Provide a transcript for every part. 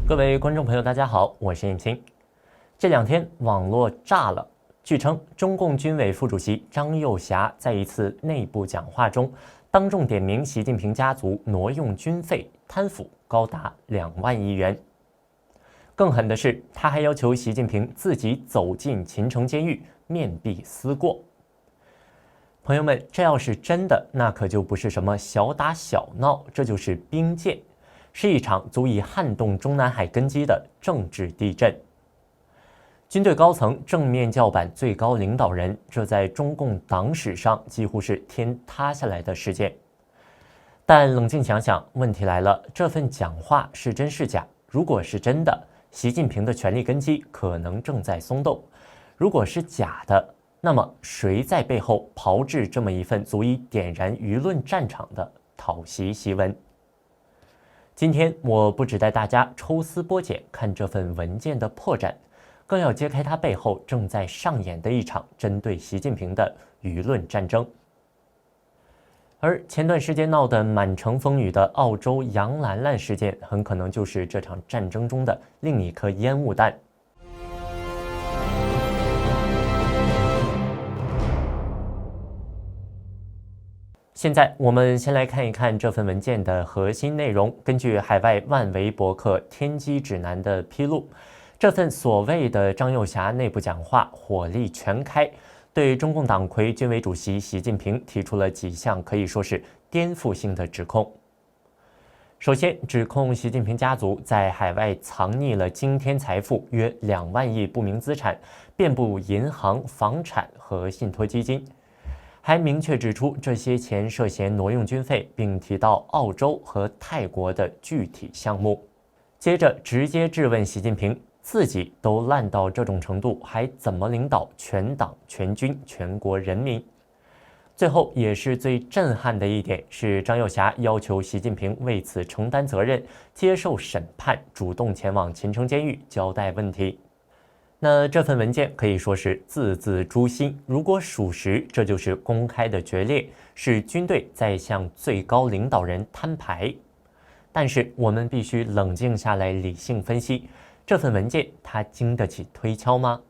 各位观众朋友，大家好，我是燕青。这两天网络炸了，据称中共军委副主席张又侠在一次内部讲话中，当众点名习近平家族挪用军费、贪腐高达2万亿元。更狠的是，他还要求习近平自己走进秦城监狱面壁思过。朋友们，这要是真的，那可就不是什么小打小闹，这就是兵谏。是一场足以撼动中南海根基的政治地震。军队高层正面叫板最高领导人，这在中共党史上几乎是天塌下来的事件。但冷静想想，问题来了，这份讲话是真是假？如果是真的，习近平的权力根基可能正在松动；如果是假的，那么谁在背后炮制这么一份足以点燃舆论战场的讨袭檄文？今天我不只带大家抽丝剥茧看这份文件的破绽，更要揭开它背后正在上演的一场针对习近平的舆论战争。而前段时间闹得满城风雨的澳洲杨兰兰事件，很可能就是这场战争中的另一颗烟雾弹。现在我们先来看一看这份文件的核心内容。根据海外万维博客天机指南的披露，这份所谓的张又侠内部讲话火力全开，对中共党魁军委主席习近平提出了几项可以说是颠覆性的指控。首先，指控习近平家族在海外藏匿了惊天财富约2万亿不明资产，遍布银行、房产和信托基金。还明确指出这些钱涉嫌挪用军费，并提到澳洲和泰国的具体项目。接着直接质问习近平，自己都烂到这种程度，还怎么领导全党全军全国人民？最后也是最震撼的一点是，张又侠要求习近平为此承担责任，接受审判，主动前往秦城监狱交代问题。那这份文件可以说是字字诛心，如果属实，这就是公开的决裂，是军队在向最高领导人摊牌。但是我们必须冷静下来，理性分析，这份文件它经得起推敲吗？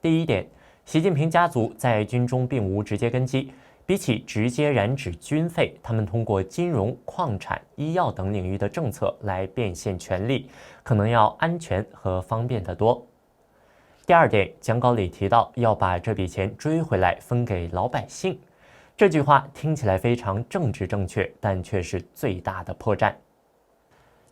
第一点，习近平家族在军中并无直接根基，比起直接染指军费，他们通过金融、矿产、医药等领域的政策来变现权力，可能要安全和方便得多。第二点，讲稿里提到要把这笔钱追回来分给老百姓，这句话听起来非常政治正确，但却是最大的破绽。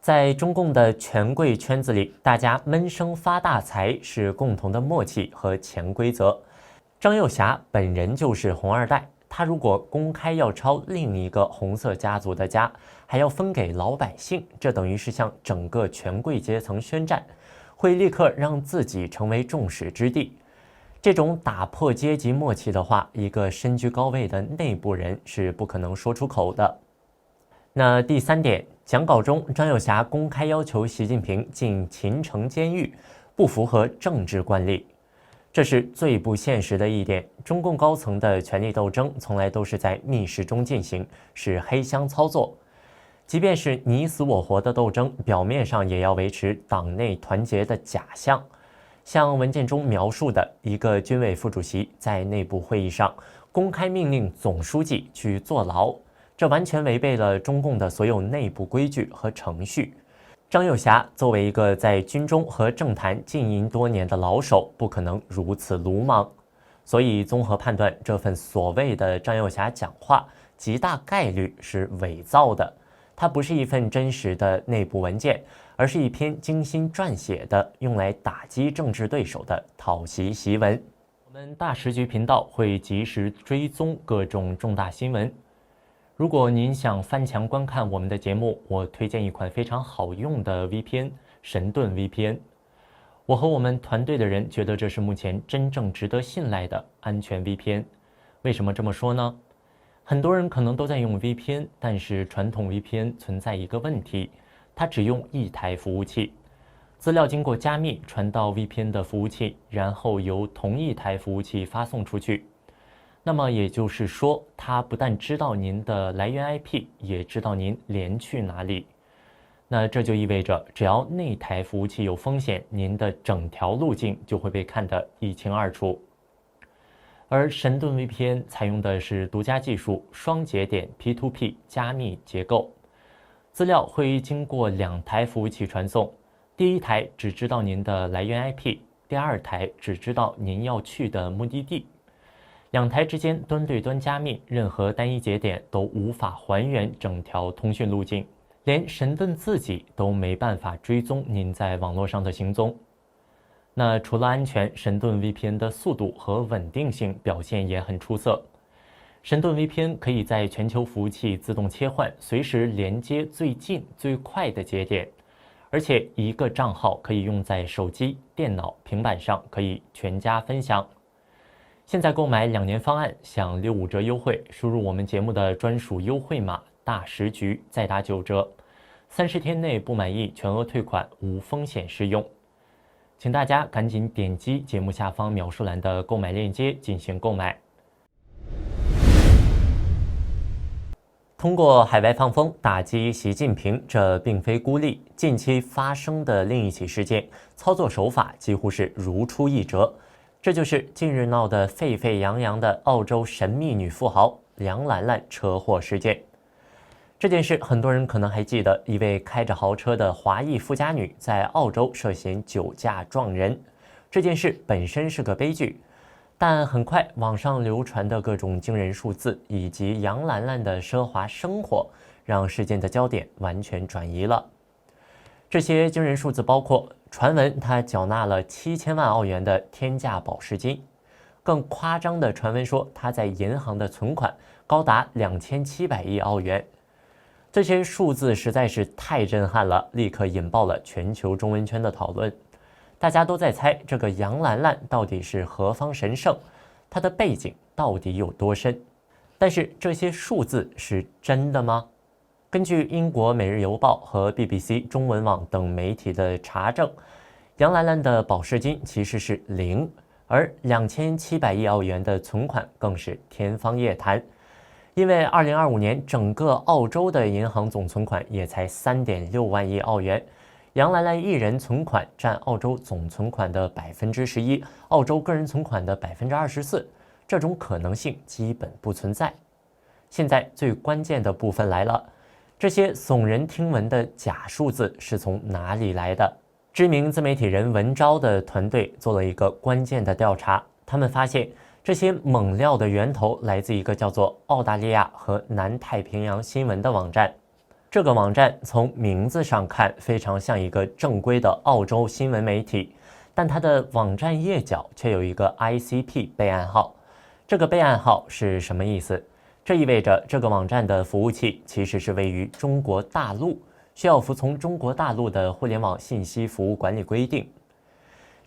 在中共的权贵圈子里，大家闷声发大财是共同的默契和潜规则。张又侠本人就是红二代，他如果公开要抄另一个红色家族的家，还要分给老百姓，这等于是向整个权贵阶层宣战，会立刻让自己成为众矢之的。这种打破阶级默契的话，一个身居高位的内部人是不可能说出口的。那第三点，讲稿中张又侠公开要求习近平进秦城监狱，不符合政治惯例，这是最不现实的一点。中共高层的权力斗争从来都是在密室中进行，是黑箱操作。即便是你死我活的斗争，表面上也要维持党内团结的假象。像文件中描述的，一个军委副主席在内部会议上公开命令总书记去坐牢，这完全违背了中共的所有内部规矩和程序。张又侠作为一个在军中和政坛经营多年的老手，不可能如此鲁莽。所以综合判断，这份所谓的张又侠讲话极大概率是伪造的。它不是一份真实的内部文件，而是一篇精心撰写的用来打击政治对手的讨袭檄文。我们大时局频道会及时追踪各种重大新闻。如果您想翻墙观看我们的节目，我推荐一款非常好用的 VPN， 神盾 VPN。我和我们团队的人觉得这是目前真正值得信赖的安全 VPN。为什么这么说呢？很多人可能都在用 VPN， 但是传统 VPN 存在一个问题，它只用一台服务器，资料经过加密传到 VPN 的服务器，然后由同一台服务器发送出去。那么也就是说，它不但知道您的来源 IP， 也知道您连去哪里。那这就意味着，只要那台服务器有风险，您的整条路径就会被看得一清二楚。而神盾 VPN 采用的是独家技术双节点 P2P 加密结构，资料会经过2台服务器传送，第一台只知道您的来源 IP， 第二台只知道您要去的目的地。2台之间端对端加密，任何单一节点都无法还原整条通讯路径，连神盾自己都没办法追踪您在网络上的行踪。那除了安全，神盾 VPN 的速度和稳定性表现也很出色。神盾 VPN 可以在全球服务器自动切换，随时连接最近最快的节点，而且一个账号可以用在手机、电脑、平板上，可以全家分享。现在购买2年方案享65折优惠，输入我们节目的专属优惠码大时局，再打9折，30天内不满意全额退款，无风险适用。请大家赶紧点击节目下方描述栏的购买链接进行购买。通过海外放风打击习近平，这并非孤立。近期发生的另一起事件，操作手法几乎是如出一辙。这就是近日闹得沸沸扬扬的澳洲神秘女富豪杨兰兰车祸事件。这件事很多人可能还记得，一位开着豪车的华裔富家女在澳洲涉嫌酒驾撞人。这件事本身是个悲剧，但很快网上流传的各种惊人数字以及杨兰兰的奢华生活，让事件的焦点完全转移了。这些惊人数字包括传闻她缴纳了7000万澳元的天价保释金，更夸张的传闻说她在银行的存款高达2700亿澳元。这些数字实在是太震撼了，立刻引爆了全球中文圈的讨论。大家都在猜这个杨兰兰到底是何方神圣，她的背景到底有多深？但是这些数字是真的吗？根据英国《每日邮报》和 BBC 中文网等媒体的查证，杨兰兰的保释金其实是0，而2700亿澳元的存款更是天方夜谭。因为2025年整个澳洲的银行总存款也才3.6万亿澳元，杨兰兰一人存款占澳洲总存款的11%，澳洲个人存款的24%，这种可能性基本不存在。现在最关键的部分来了，这些耸人听闻的假数字是从哪里来的？知名自媒体人文昭的团队做了一个关键的调查，他们发现这些猛料的源头来自一个叫做澳大利亚和南太平洋新闻的网站。这个网站从名字上看非常像一个正规的澳洲新闻媒体，但它的网站页角却有一个 ICP 备案号。这个备案号是什么意思？这意味着这个网站的服务器其实是位于中国大陆，需要服从中国大陆的互联网信息服务管理规定。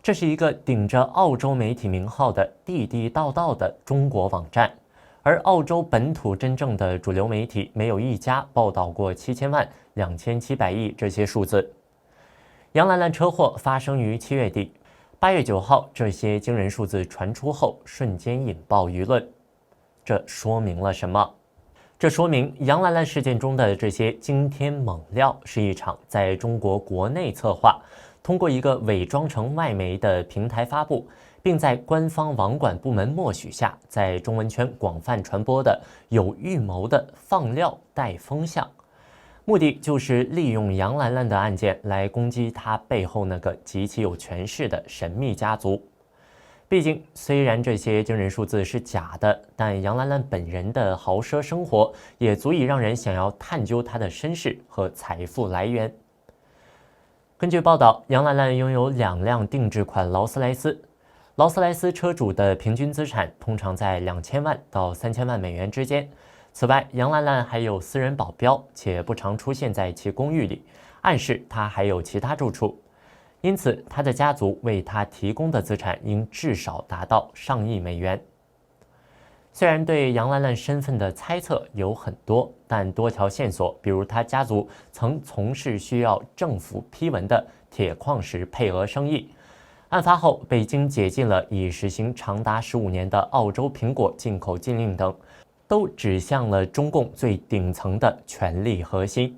这是一个顶着澳洲媒体名号的地地道道的中国网站，而澳洲本土真正的主流媒体没有一家报道过7000万、2700亿这些数字。杨兰兰车祸发生于7月底，8月9号这些惊人数字传出后，瞬间引爆舆论。这说明了什么？这说明杨兰兰事件中的这些惊天猛料是一场在中国国内策划，通过一个伪装成外媒的平台发布，并在官方网管部门默许下，在中文圈广泛传播的有预谋的放料带风向，目的就是利用杨兰兰的案件来攻击她背后那个极其有权势的神秘家族。毕竟，虽然这些惊人数字是假的，但杨兰兰本人的豪奢生活也足以让人想要探究她的身世和财富来源。根据报道，杨兰兰拥有2辆定制款劳斯莱斯。劳斯莱斯车主的平均资产通常在2000万到3000万美元之间。此外，杨兰兰还有私人保镖，且不常出现在其公寓里，暗示她还有其他住处。因此，她的家族为她提供的资产应至少达到上亿美元。虽然对杨兰兰身份的猜测有很多，但多条线索，比如她家族曾从事需要政府批文的铁矿石配额生意，案发后北京解禁了已实行长达15年的澳洲苹果进口禁令等，都指向了中共最顶层的权力核心。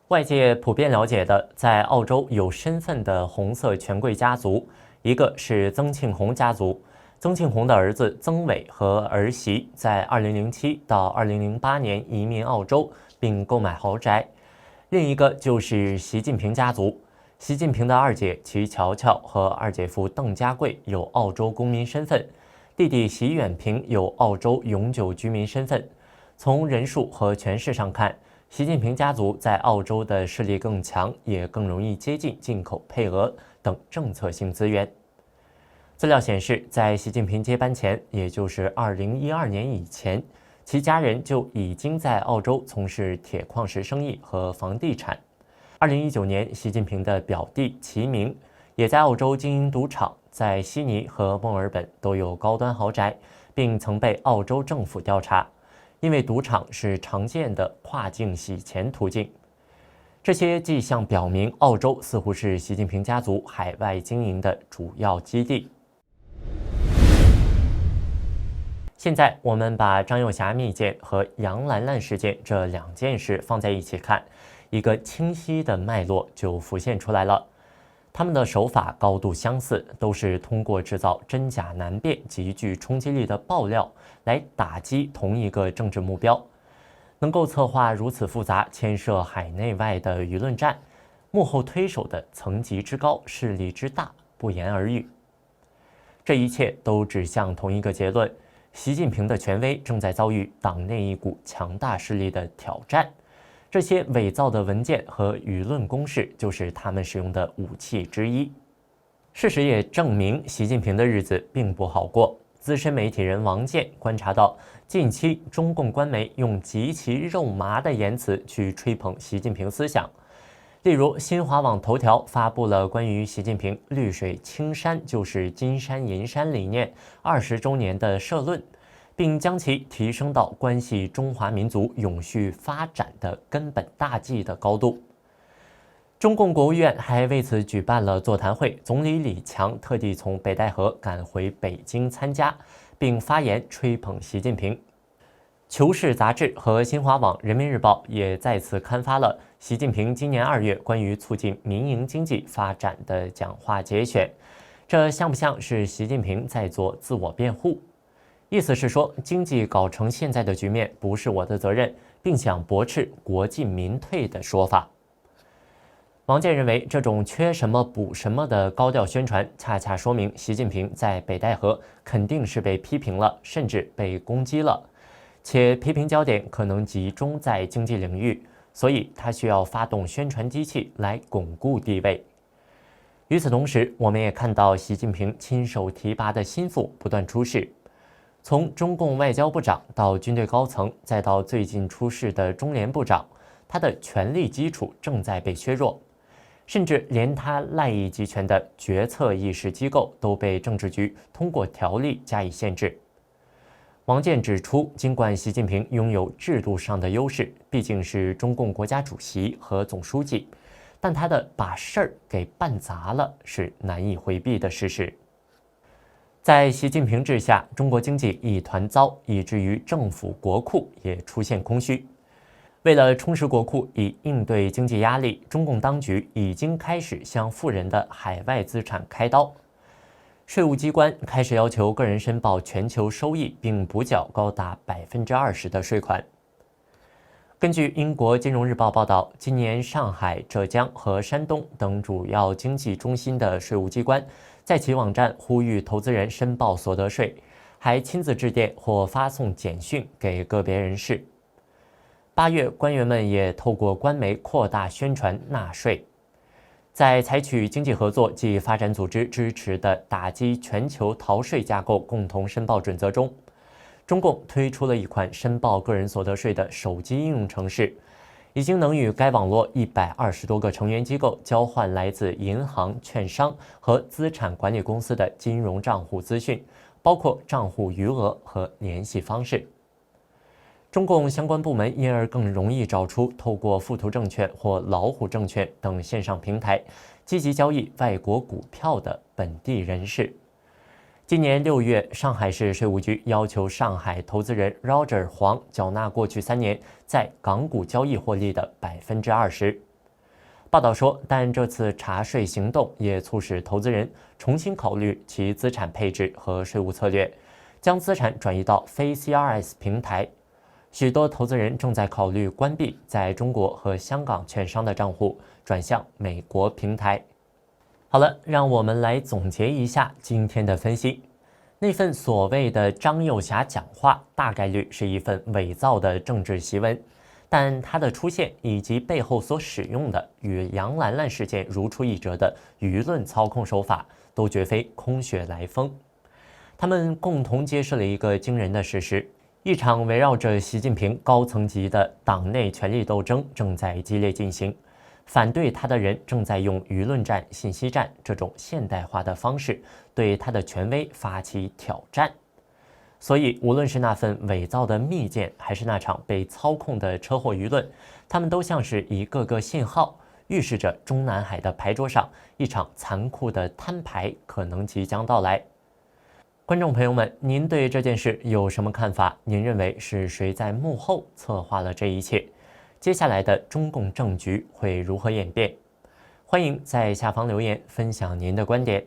外界普遍了解的，在澳洲有身份的红色权贵家族，一个是曾庆红家族。曾庆红的儿子曾伟和儿媳在2007到2008年移民澳洲，并购买豪宅。另一个就是习近平家族，习近平的二姐齐乔乔和二姐夫邓家贵有澳洲公民身份，弟弟习远平有澳洲永久居民身份。从人数和权势上看，习近平家族在澳洲的势力更强，也更容易接近进口配额等政策性资源。资料显示，在习近平接班前，也就是2012年以前，其家人就已经在澳洲从事铁矿石生意和房地产。2019年，习近平的表弟齐明也在澳洲经营赌场，在悉尼和墨尔本都有高端豪宅，并曾被澳洲政府调查，因为赌场是常见的跨境洗钱途径。这些迹象表明，澳洲似乎是习近平家族海外经营的主要基地。现在我们把张幼霞密件和杨兰兰事件这两件事放在一起看，一个清晰的脉络就浮现出来了。他们的手法高度相似，都是通过制造真假难辨、极具冲击力的爆料来打击同一个政治目标。能够策划如此复杂、牵涉海内外的舆论战，幕后推手的层级之高、势力之大，不言而喻。这一切都指向同一个结论：习近平的权威正在遭遇党内一股强大势力的挑战。这些伪造的文件和舆论攻势就是他们使用的武器之一。事实也证明，习近平的日子并不好过。资深媒体人王健观察到，近期中共官媒用极其肉麻的言辞去吹捧习近平思想。例如，新华网头条发布了关于习近平“绿水青山就是金山银山”理念20周年的社论，并将其提升到关系中华民族永续发展的根本大计的高度。中共国务院还为此举办了座谈会，总理李强特地从北戴河赶回北京参加，并发言吹捧习近平。求是杂志和新华网、人民日报也再次刊发了习近平今年2月关于促进民营经济发展的讲话节选。这像不像是习近平在做自我辩护？意思是说，经济搞成现在的局面不是我的责任，并想驳斥国进民退的说法。王健认为，这种缺什么补什么的高调宣传，恰恰说明习近平在北戴河肯定是被批评了，甚至被攻击了。且批评焦点可能集中在经济领域，所以他需要发动宣传机器来巩固地位。与此同时，我们也看到习近平亲手提拔的心腹不断出事，从中共外交部长到军队高层，再到最近出事的中联部长，他的权力基础正在被削弱，甚至连他赖以集权的决策议事机构都被政治局通过条例加以限制。王健指出，尽管习近平拥有制度上的优势，毕竟是中共国家主席和总书记，但他的把事儿给办砸了是难以回避的事实。在习近平治下，中国经济一团糟，以至于政府国库也出现空虚。为了充实国库，以应对经济压力，中共当局已经开始向富人的海外资产开刀。税务机关开始要求个人申报全球收益，并补缴高达20%的税款。根据英国金融日报报道，今年上海、浙江和山东等主要经济中心的税务机关在其网站呼吁投资人申报所得税，还亲自致电或发送简讯给个别人士。8月，官员们也透过官媒扩大宣传纳税。在采取经济合作暨发展组织支持的打击全球逃税架构共同申报准则中，中共推出了一款申报个人所得税的手机应用程式，已经能与该网络120多个成员机构交换来自银行、券商和资产管理公司的金融账户资讯，包括账户余额和联系方式。中共相关部门因而更容易找出透过富途证券或老虎证券等线上平台积极交易外国股票的本地人士。今年6月，上海市税务局要求上海投资人 Roger 黄缴纳过去3年在港股交易获利的20%。报道说，但这次查税行动也促使投资人重新考虑其资产配置和税务策略，将资产转移到非 CRS 平台。许多投资人正在考虑关闭在中国和香港券商的账户，转向美国平台。好了，让我们来总结一下今天的分析。那份所谓的张幼霞讲话，大概率是一份伪造的政治檄文。但它的出现以及背后所使用的与杨兰兰事件如出一辙的舆论操控手法，都绝非空穴来风。他们共同揭示了一个惊人的事实：一场围绕着习近平高层级的党内权力斗争正在激烈进行，反对他的人正在用舆论战、信息战这种现代化的方式对他的权威发起挑战。所以，无论是那份伪造的密件，还是那场被操控的车祸舆论，他们都像是一个个信号，预示着中南海的牌桌上一场残酷的摊牌可能即将到来。观众朋友们，您对这件事有什么看法？您认为是谁在幕后策划了这一切？接下来的中共政局会如何演变？欢迎在下方留言分享您的观点。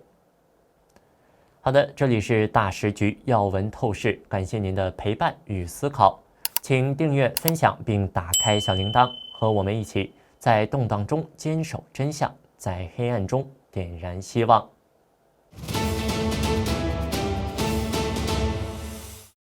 好的，这里是大时局要闻透视，感谢您的陪伴与思考，请订阅、分享并打开小铃铛，和我们一起在动荡中坚守真相，在黑暗中点燃希望。